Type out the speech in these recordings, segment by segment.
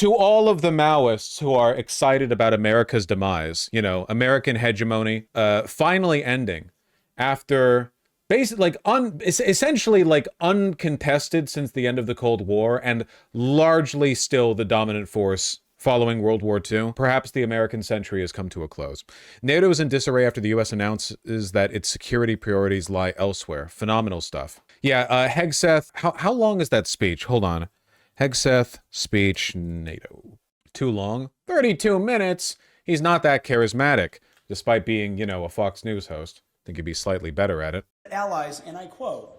to all of the Maoists who are excited about America's demise, you know, American hegemony, finally ending after basically essentially like uncontested since the end of the Cold War and largely still the dominant force following World War II. Perhaps the American century has come to a close. NATO is in disarray after the U.S. announces that its security priorities lie elsewhere. Phenomenal stuff. Yeah, Hegseth, how long is that speech? Hold on. Hegseth speech NATO. Too long? 32 minutes? He's not that charismatic, despite being, you know, a Fox News host. I think he'd be slightly better at it. Allies, and I quote,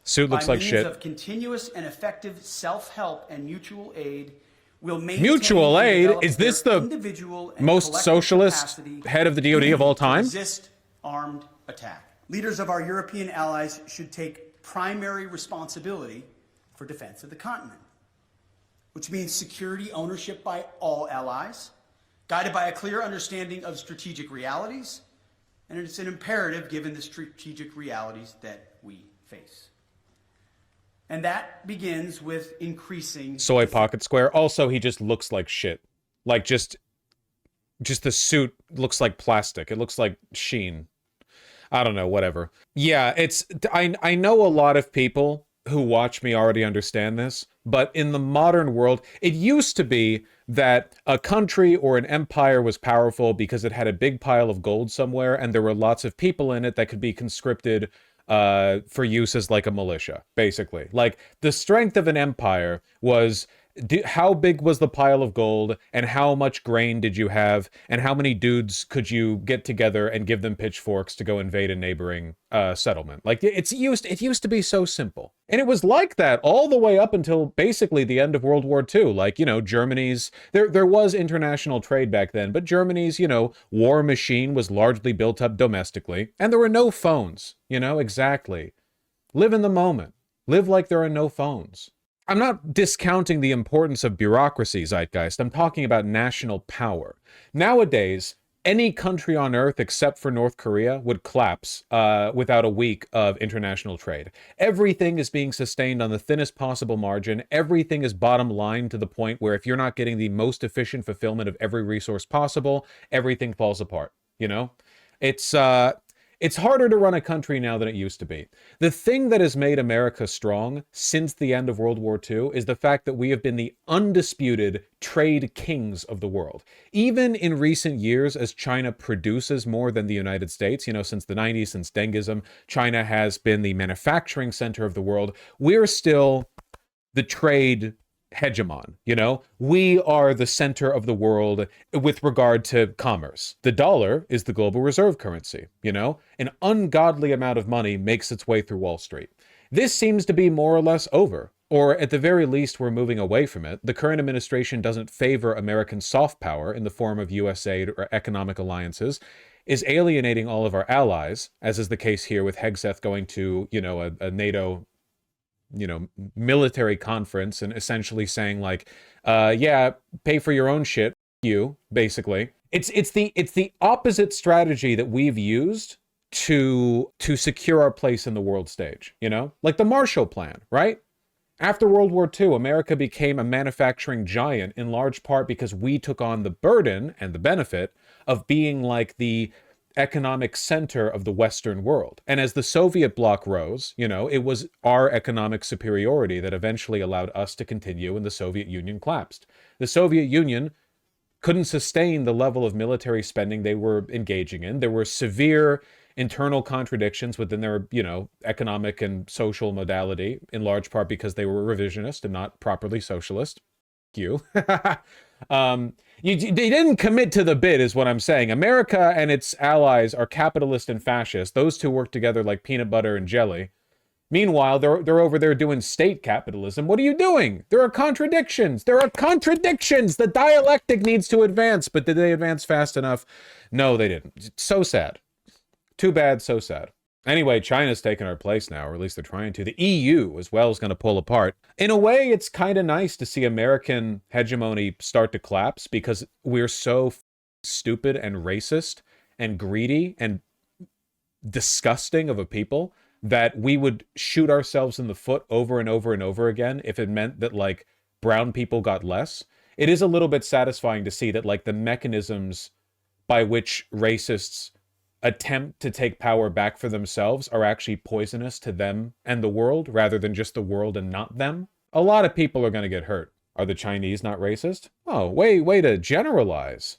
suit looks like shit. By means of continuous and effective self-help and mutual aid, will maintain mutual aid? Is this the most socialist head of the DoD of all time? Resist armed attack. Leaders of our European allies should take primary responsibility for defense of the continent, which means security ownership by all allies, guided by a clear understanding of strategic realities, and it's an imperative given the strategic realities that we face. And that begins with increasing... Soy pocket square. Also, he just looks like shit. Like, just the suit looks like plastic. It looks like sheen. I don't know, whatever. Yeah, I know a lot of people who watch me already understand this, but in the modern world, it used to be that a country or an empire was powerful because it had a big pile of gold somewhere and there were lots of people in it that could be conscripted for use as like a militia, basically. Like, the strength of an empire was how big was the pile of gold and how much grain did you have and how many dudes could you get together and give them pitchforks to go invade a neighboring settlement. Like, it used to be so simple. And it was like that all the way up until basically the end of World War II. Like, you know, Germany's, there was international trade back then, but Germany's, you know, war machine was largely built up domestically. And there were no phones, you know, exactly. Live in the moment. Live like there are no phones. I'm not discounting the importance of bureaucracy, Zeitgeist. I'm talking about national power. Nowadays, any country on Earth except for North Korea would collapse without a week of international trade. Everything is being sustained on the thinnest possible margin. Everything is bottom line to the point where if you're not getting the most efficient fulfillment of every resource possible, everything falls apart, you know? It's harder to run a country now than it used to be. The thing that has made America strong since the end of World War II is the fact that we have been the undisputed trade kings of the world. Even in recent years, as China produces more than the United States, you know, since the 90s, since Dengism, China has been the manufacturing center of the world. We're still the trade hegemon, you know? We are the center of the world with regard to commerce. The dollar is the global reserve currency, you know? An ungodly amount of money makes its way through Wall Street. This seems to be more or less over, or at the very least, we're moving away from it. The current administration doesn't favor American soft power in the form of US aid or economic alliances, is alienating all of our allies, as is the case here with Hegseth going to, you know, a NATO, you know, military conference and essentially saying like, yeah, pay for your own shit, you, basically. It's the opposite strategy that we've used to secure our place in the world stage, you know? Like the Marshall Plan, right? After World War II, America became a manufacturing giant in large part because we took on the burden and the benefit of being like the economic center of the Western world. And as the Soviet bloc rose, you know, it was our economic superiority that eventually allowed us to continue and the Soviet Union collapsed. The Soviet Union couldn't sustain the level of military spending they were engaging in. There were severe internal contradictions within their, you know, economic and social modality, in large part because they were revisionist and not properly socialist. You. They didn't commit to the bid, is what I'm saying. America and its allies are capitalist and fascist. Those two work together like peanut butter and jelly. Meanwhile, they're over there doing state capitalism. What are you doing? There are contradictions. There are contradictions. The dialectic needs to advance, but did they advance fast enough? No, they didn't. So sad. Too bad, so sad. Anyway, China's taken our place now, or at least they're trying to. The EU as well is going to pull apart. In a way, it's kind of nice to see American hegemony start to collapse because we're so stupid and racist and greedy and disgusting of a people that we would shoot ourselves in the foot over and over and over again if it meant that, like, brown people got less. it is a little bit satisfying to see that like the mechanisms by which racists attempt to take power back for themselves are actually poisonous to them and the world rather than just the world and not them. A lot of people are going to get hurt. Are the Chinese not racist? Oh, way to generalize.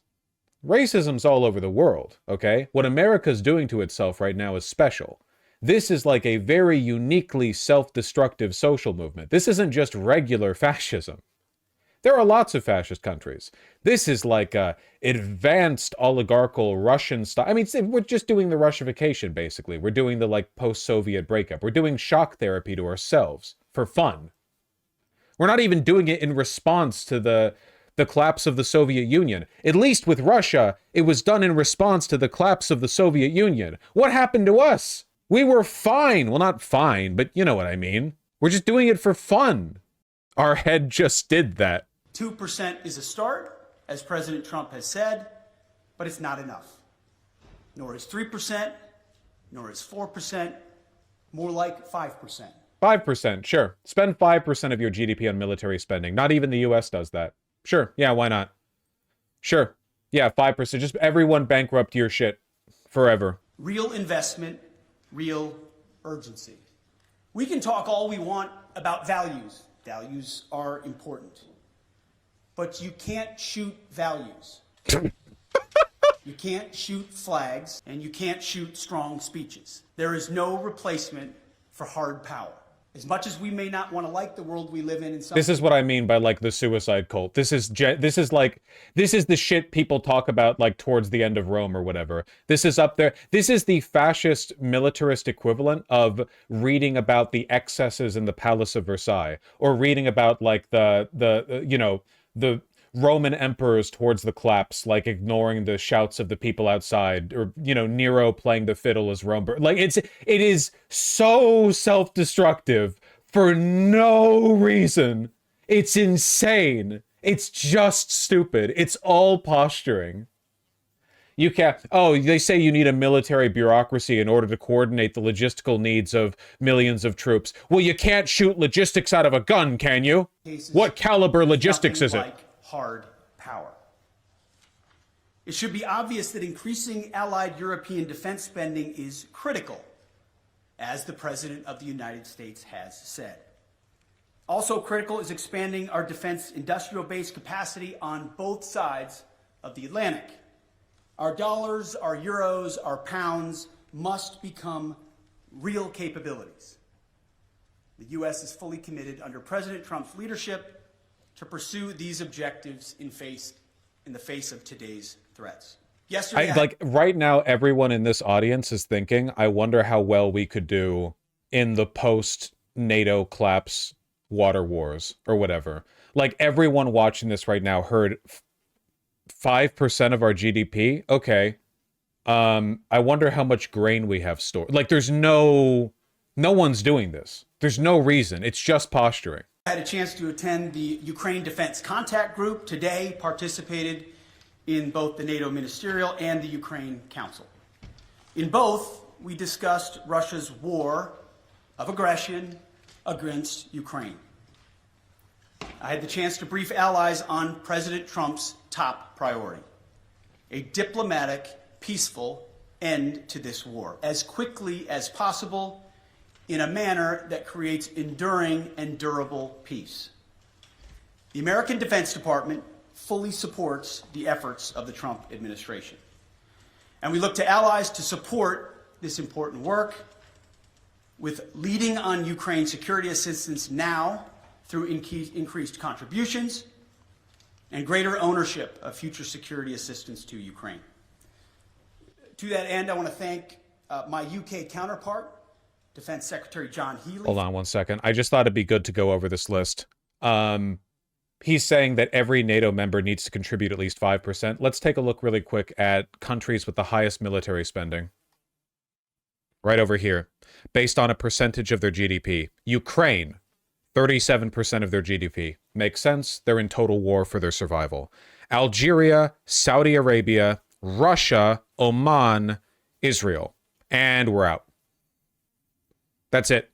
Racism's all over the world, okay? What America's doing to itself right now is special. This is like a very uniquely self-destructive social movement. This isn't just regular fascism. There are lots of fascist countries. This is like a advanced oligarchical Russian style. I mean, we're just doing the Russification, basically. We're doing the like post-Soviet breakup. We're doing shock therapy to ourselves for fun. We're not even doing it in response to the collapse of the Soviet Union. At least with Russia, it was done in response to the collapse of the Soviet Union. What happened to us? We were fine. Well, not fine, but you know what I mean. We're just doing it for fun. Our head just did that. 2% is a start, as President Trump has said, but it's not enough. Nor is 3%, nor is 4%, more like 5%. 5%, sure. Spend 5% of your GDP on military spending. Not even the US does that. Sure, yeah, why not? Sure, yeah, 5%. Just everyone bankrupt your shit forever. Real investment, real urgency. We can talk all we want about values. Values are important. But you can't shoot values. You can't shoot flags, and you can't shoot strong speeches. There is no replacement for hard power. As much as we may not want to like the world we live in some... This is what I mean by like the suicide cult. This is the shit people talk about like towards the end of Rome or whatever. This is up there. This is the fascist militarist equivalent of reading about the excesses in the Palace of Versailles, or reading about like the Roman emperors towards the collapse, like ignoring the shouts of the people outside, or, Nero playing the fiddle as Rome. Like, it is so self-destructive for no reason. It's insane. It's just stupid. It's all posturing. You can't, they say you need a military bureaucracy in order to coordinate the logistical needs of millions of troops. Well, you can't shoot logistics out of a gun, can you? What caliber logistics is it? Hard power. It should be obvious that increasing allied European defense spending is critical, as the President of the United States has said. Also critical is expanding our defense industrial base capacity on both sides of the Atlantic. Our dollars, our euros, our pounds must become real capabilities. The U.S. is fully committed under President Trump's leadership to pursue these objectives in the face of today's threats. Yesterday, right now, everyone in this audience is thinking, I wonder how well we could do in the post-NATO collapse water wars or whatever. Like, everyone watching this right now heard 5% of our GDP? Okay. I wonder how much grain we have stored. Like, no one's doing this. There's no reason. It's just posturing. I had a chance to attend the Ukraine Defense Contact Group today, participated in both the NATO Ministerial and the Ukraine Council. In both, we discussed Russia's war of aggression against Ukraine. I had the chance to brief allies on President Trump's top priority, a diplomatic, peaceful end to this war, as quickly as possible, in a manner that creates enduring and durable peace. The American Defense Department fully supports the efforts of the Trump administration. And we look to allies to support this important work with leading on Ukraine security assistance now through increased contributions and greater ownership of future security assistance to Ukraine. To that end, I want to thank my UK counterpart, Defense Secretary John Healey. Hold on one second. I just thought it'd be good to go over this list. He's saying that every NATO member needs to contribute at least 5%. Let's take a look really quick at countries with the highest military spending. Right over here. Based on a percentage of their GDP. Ukraine, 37% of their GDP. Makes sense. They're in total war for their survival. Algeria, Saudi Arabia, Russia, Oman, Israel. And we're out. That's it.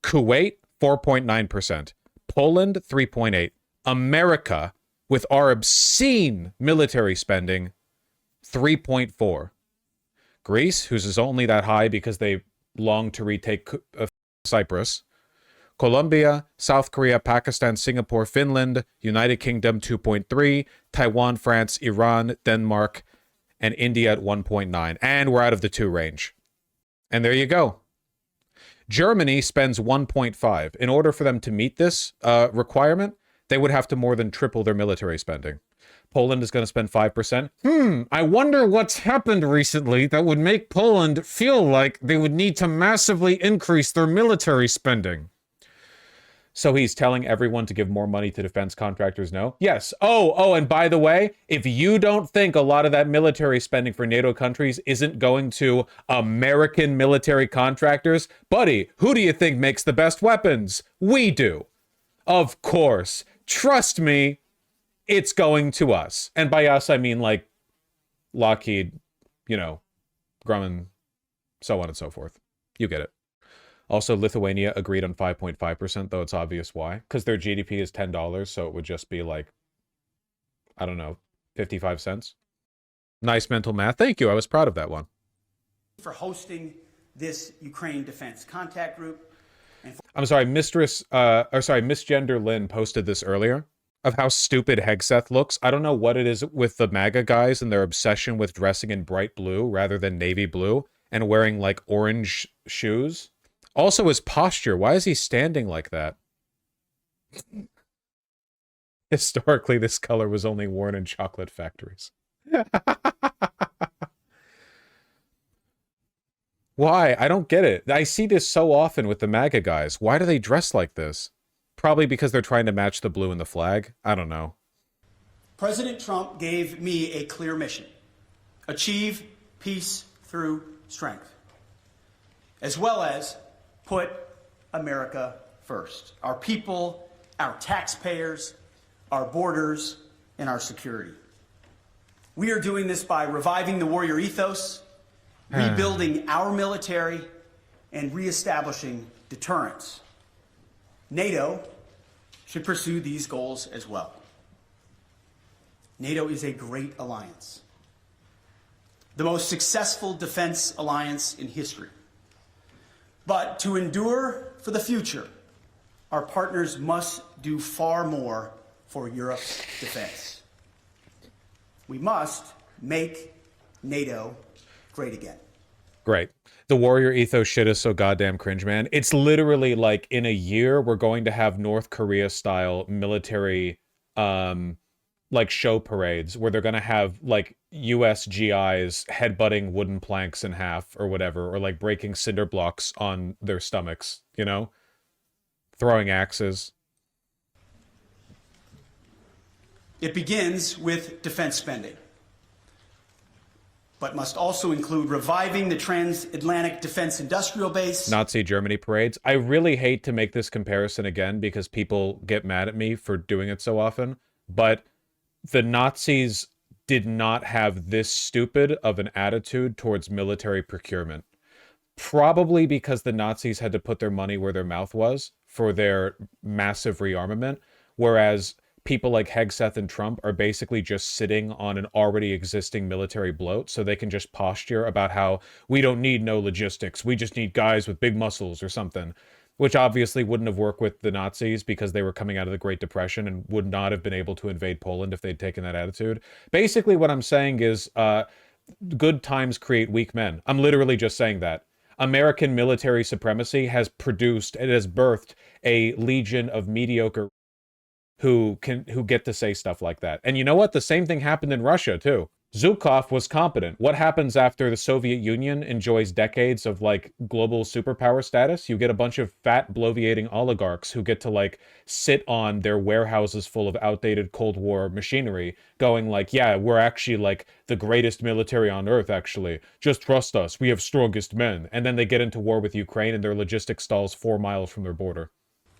Kuwait, 4.9%. Poland, 3.8%. America, with our obscene military spending, 3.4. Greece, whose is only that high because they long to retake Cyprus. Colombia, South Korea, Pakistan, Singapore, Finland, United Kingdom 2.3, Taiwan, France, Iran, Denmark, and India at 1.9. And we're out of the 2 range. And there you go. Germany spends 1.5. In order for them to meet this requirement, they would have to more than triple their military spending. Poland is going to spend 5%. I wonder what's happened recently that would make Poland feel like they would need to massively increase their military spending. So he's telling everyone to give more money to defense contractors, no? Yes. Oh, and by the way, if you don't think a lot of that military spending for NATO countries isn't going to American military contractors, buddy, who do you think makes the best weapons? We do. Of course. Trust me, it's going to us. And by us, I mean like Lockheed, Grumman, so on and so forth. You get it. Also, Lithuania agreed on 5.5%, though it's obvious why. Because their GDP is $10, so it would just be like, I don't know, 55 cents. Nice mental math. Thank you. I was proud of that one. For hosting this Ukraine Defense Contact Group. I'm sorry, Misgender Lynn posted this earlier of how stupid Hegseth looks. I don't know what it is with the MAGA guys and their obsession with dressing in bright blue rather than navy blue and wearing like orange shoes. Also, his posture. Why is he standing like that? Historically, this color was only worn in chocolate factories. Why? I don't get it. I see this so often with the MAGA guys. Why do they dress like this? Probably because they're trying to match the blue in the flag. I don't know. President Trump gave me a clear mission. Achieve peace through strength, as well as put America first. Our people, our taxpayers, our borders, and our security. We are doing this by reviving the warrior ethos, rebuilding our military, and reestablishing deterrence. NATO should pursue these goals as well. NATO is a great alliance, the most successful defense alliance in history. But to endure for the future, our partners must do far more for Europe's defense. We must make NATO great again. Great. The warrior ethos shit is so goddamn cringe, man. It's literally like in a year, we're going to have North Korea style military, like show parades where they're going to have like US GIs headbutting wooden planks in half or whatever, or like breaking cinder blocks on their stomachs, throwing axes. It begins with defense spending, but must also include reviving the transatlantic defense industrial base. Nazi Germany parades. I really hate to make this comparison again because people get mad at me for doing it so often, but the Nazis did not have this stupid of an attitude towards military procurement. Probably because the Nazis had to put their money where their mouth was for their massive rearmament, whereas people like Hegseth and Trump are basically just sitting on an already existing military bloat, so they can just posture about how we don't need no logistics, we just need guys with big muscles or something, which obviously wouldn't have worked with the Nazis because they were coming out of the Great Depression and would not have been able to invade Poland if they'd taken that attitude. Basically, what I'm saying is good times create weak men. I'm literally just saying that. American military supremacy has produced, it has birthed a legion of mediocre who get to say stuff like that. And you know what? The same thing happened in Russia, too. Zhukov was competent. What happens after the Soviet Union enjoys decades of, like, global superpower status? You get a bunch of fat, bloviating oligarchs who get to, like, sit on their warehouses full of outdated Cold War machinery, going like, yeah, we're actually, like, the greatest military on earth, actually. Just trust us. We have strongest men. And then they get into war with Ukraine and their logistics stalls 4 miles from their border.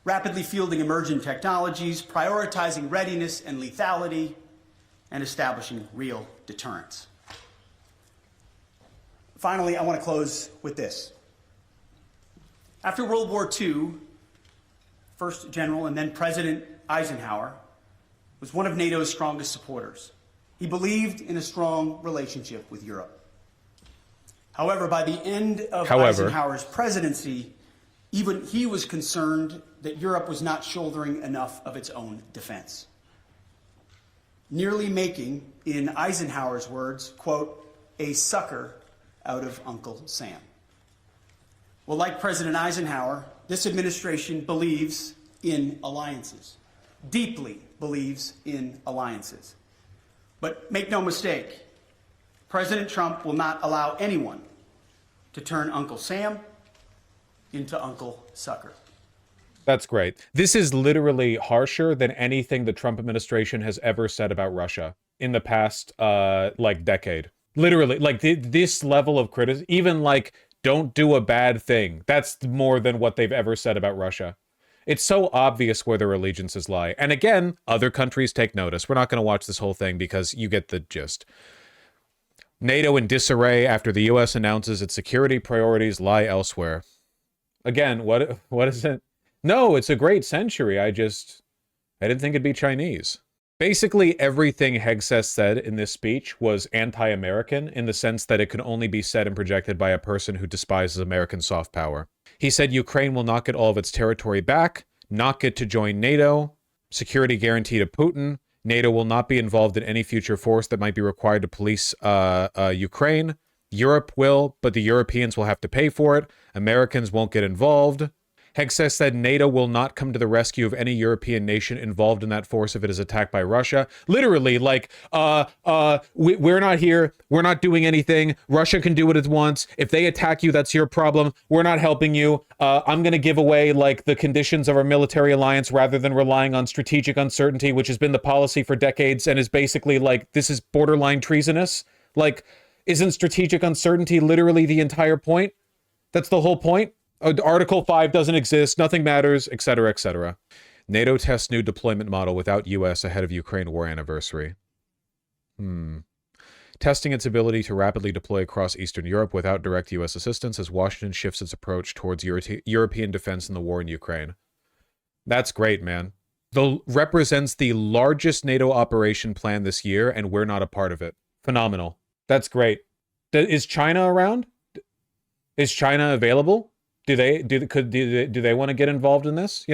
Rapidly fielding emerging technologies, prioritizing readiness and lethality, and establishing real deterrence. Finally, I want to close with this. After World War II, first General and then President Eisenhower was one of NATO's strongest supporters. He believed in a strong relationship with Europe. However, by the end of Eisenhower's presidency, even he was concerned that Europe was not shouldering enough of its own defense, nearly making, in Eisenhower's words, quote, a sucker out of Uncle Sam. Well, like President Eisenhower, this administration believes in alliances, deeply believes in alliances. But make no mistake, President Trump will not allow anyone to turn Uncle Sam into Uncle Sucker. That's great. This is literally harsher than anything the Trump administration has ever said about Russia in the past, decade. Literally, this level of criticism, even don't do a bad thing. That's more than what they've ever said about Russia. It's so obvious where their allegiances lie. And again, other countries take notice. We're not going to watch this whole thing because you get the gist. NATO in disarray after the U.S. announces its security priorities lie elsewhere. Again, what is it? No, it's a great century. I didn't think it'd be Chinese. Basically, everything Hegseth said in this speech was anti-American in the sense that it could only be said and projected by a person who despises American soft power. He said Ukraine will not get all of its territory back, not get to join NATO, security guarantee to Putin, NATO will not be involved in any future force that might be required to police Ukraine. Europe will, but the Europeans will have to pay for it. Americans won't get involved. Hegseth said NATO will not come to the rescue of any European nation involved in that force if it is attacked by Russia. Literally, we're not here. We're not doing anything. Russia can do what it wants. If they attack you, that's your problem. We're not helping you. I'm going to give away, the conditions of our military alliance rather than relying on strategic uncertainty, which has been the policy for decades and is basically, this is borderline treasonous. Isn't strategic uncertainty literally the entire point? That's the whole point? Article 5 doesn't exist, nothing matters, etc., etc. NATO tests new deployment model without U.S. ahead of Ukraine war anniversary. Testing its ability to rapidly deploy across Eastern Europe without direct U.S. assistance as Washington shifts its approach towards European defense in the war in Ukraine. That's great, man. Represents the largest NATO operation plan this year, and we're not a part of it. Phenomenal. That's great. Is China around? Is China available? Do they want to get involved in this,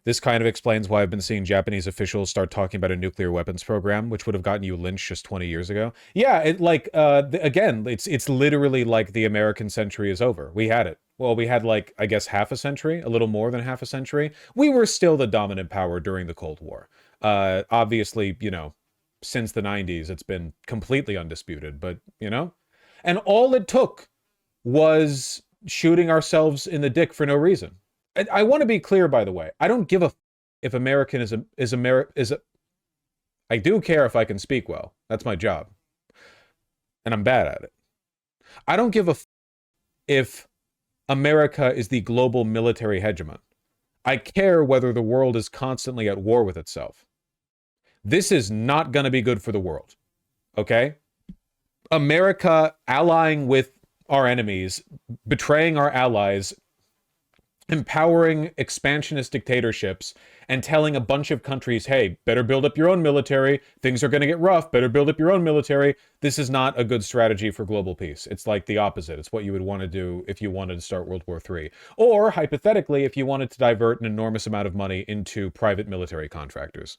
This kind of explains why I've been seeing Japanese officials start talking about a nuclear weapons program, which would have gotten you lynched just 20 years ago. Yeah, again, it's literally like the American century is over. We had it. Well, we had I guess half a century, a little more than half a century. We were still the dominant power during the Cold War. Obviously, since the 90s, it's been completely undisputed, but, and all it took was shooting ourselves in the dick for no reason. I want to be clear, by the way. I don't give a if American is a. I do care if I can speak well. That's my job, and I'm bad at it. I don't give a if America is the global military hegemon. I care whether the world is constantly at war with itself. This is not going to be good for the world. Okay? America allying with our enemies, betraying our allies, empowering expansionist dictatorships, and telling a bunch of countries, hey, better build up your own military. Things are going to get rough. Better build up your own military. This is not a good strategy for global peace. It's like the opposite. It's what you would want to do if you wanted to start World War III. Or, hypothetically, if you wanted to divert an enormous amount of money into private military contractors.